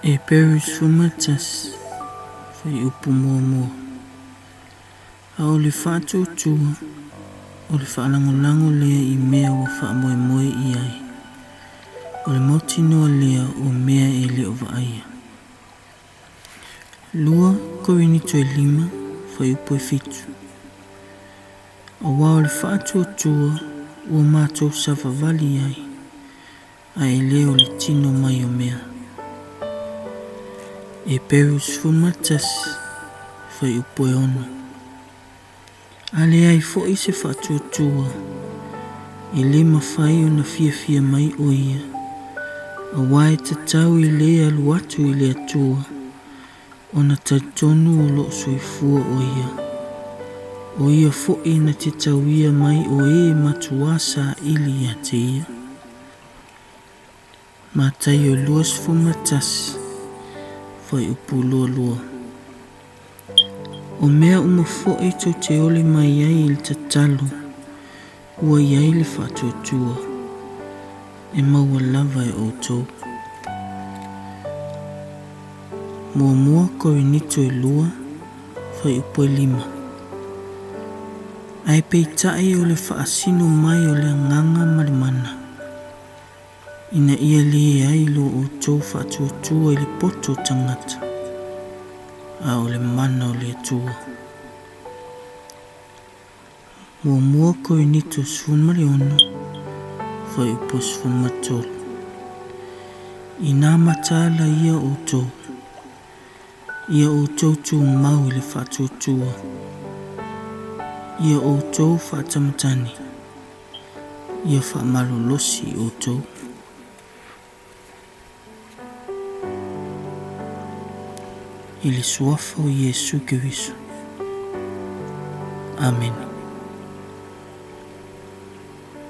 E perus fumatas fai upu mua mua. A o le whātuatua, o le whaalangolango lea I mea o whaamoe moe I ai. O le mautinoa lea o mea e leo vaaia. Lua Korinito 5 fai upu e fitu. O wā o le whātuatua ua mātou savavali ai. A e leo le tino mai o mea. E perus fumatas fai upu e ono. Ale ai fo'i se whātuatua. E le mawhai o na fia mai o ia. A wai tatau I le alu atu I le atua. O na taitonu o lo soifua o ia. O ia fo'i na te tauia mai o e matuasa ili a te ia. Matai o luas fumatas fai upu lua lua. O mea uma fo'i tau te ole mai ai il tatalo. Ua iai le whātuatua. E maua lava e o tau. Mua Korinito 2 fai upu e 5. Ai peitai o le whaasino mai o le nganga marimana. Ina ia lie ai lo o tau whātuatua I le poto tangata. A o le mana o le atua. Mua Korinito 11 fai upu sfumatolo. Ina matala ia o tau. Ia o tau tu mau I le whātuatua. Ia o tau whātamatani. Ia whaamalolosi o tau. I le suafa o Iesu Keriso. Amen.